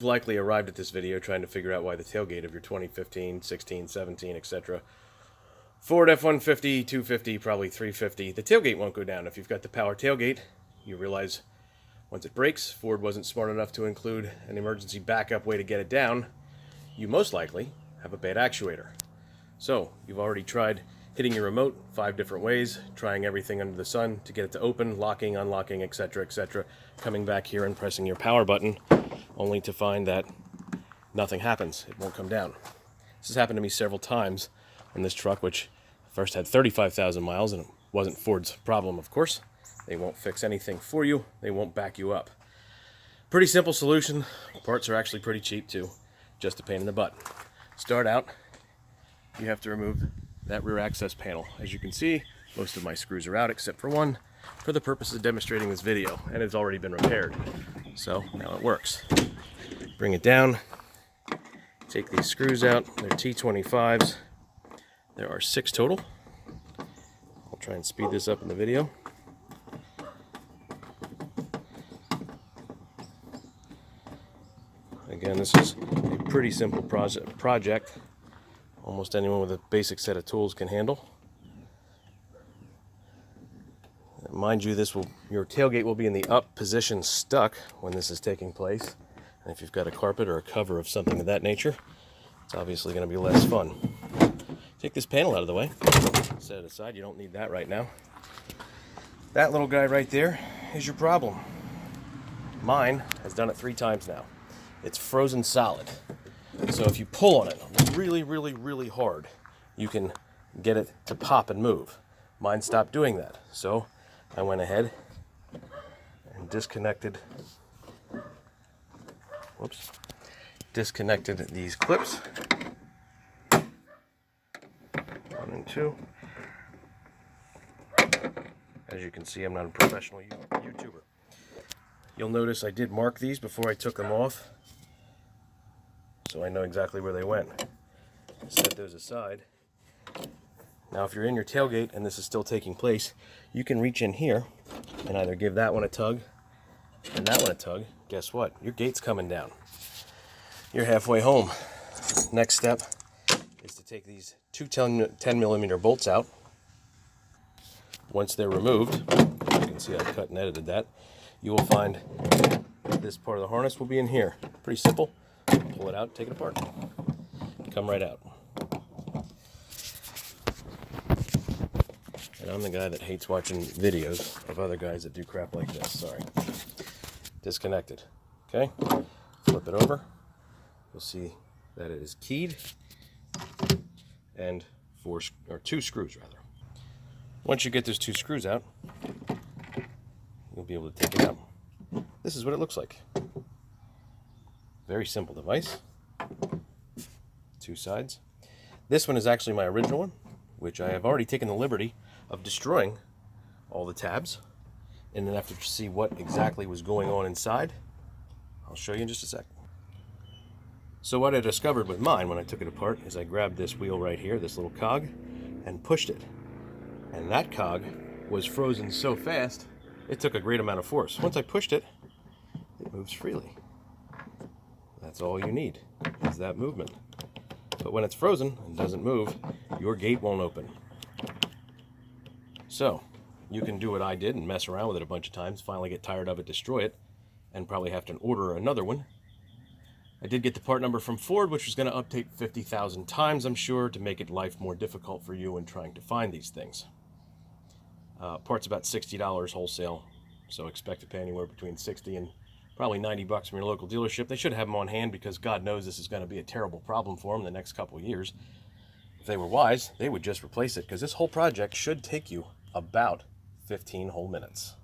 You've likely arrived at this video trying to figure out why the tailgate of your 2015, 16, 17, etc. Ford F-150, 250, probably 350, the tailgate won't go down. If you've got the power tailgate, you realize once it breaks, Ford wasn't smart enough to include an emergency backup way to get it down. You most likely have a bad actuator. So, you've already tried hitting your remote 5 different ways, trying everything under the sun to get it to open, locking, unlocking, etc., etc., coming back here and pressing your power button, only to find that nothing happens. It won't come down. This has happened to me several times on this truck, which first had 35,000 miles, and it wasn't Ford's problem, of course. They won't fix anything for you. They won't back you up. Pretty simple solution. Parts are actually pretty cheap, too. Just a pain in the butt. Start out, you have to remove that rear access panel. As you can see, most of my screws are out except for one, for the purpose of demonstrating this video, and it's already been repaired. So now it works. Bring it down, take these screws out. They're T25s. There are 6 total. I'll try and speed this up in the video. Again, this is a pretty simple project. Almost anyone with a basic set of tools can handle. Mind you, your tailgate will be in the up position stuck when this is taking place. And if you've got a carpet or a cover of something of that nature, it's obviously going to be less fun. Take this panel out of the way. Set it aside. You don't need that right now. That little guy right there is your problem. Mine has done it 3 times now. It's frozen solid. So if you pull on it really, really, really hard, you can get it to pop and move. Mine stopped doing that. So I went ahead and disconnected these clips. 1 and 2. As you can see, I'm not a professional YouTuber. You'll notice I did mark these before I took them off, so I know exactly where they went. Set those aside. Now if you're in your tailgate and this is still taking place, you can reach in here and either give that one a tug and that one a tug. Guess what? Your gate's coming down. You're halfway home. Next step is to take these 2 10mm bolts out. Once they're removed, you can see I cut and edited that, you will find this part of the harness will be in here. Pretty simple. Pull it out, take it apart. Come right out. And I'm the guy that hates watching videos of other guys that do crap like this. Sorry. Disconnected. Okay? Flip it over. You'll see that it is keyed. And 2 screws rather. Once you get those 2 screws out, you'll be able to take it out. This is what it looks like. Very simple device. 2 sides. This one is actually my original one, which I have already taken the liberty of destroying all the tabs in an effort to see what exactly was going on inside. I'll show you in just a sec. So what I discovered with mine when I took it apart is I grabbed this wheel right here, this little cog, and pushed it. And that cog was frozen so fast, it took a great amount of force. Once I pushed it, it moves freely. That's all you need, is that movement. But when it's frozen and doesn't move, your gate won't open. So, you can do what I did and mess around with it a bunch of times, finally get tired of it, destroy it, and probably have to order another one. I did get the part number from Ford, which was going to update 50,000 times, I'm sure, to make it life more difficult for you in trying to find these things. Part's about $60 wholesale, so expect to pay anywhere between $60 and probably $90 from your local dealership. They should have them on hand because God knows this is going to be a terrible problem for them the next couple of years. If they were wise, they would just replace it because this whole project should take you about 15 whole minutes.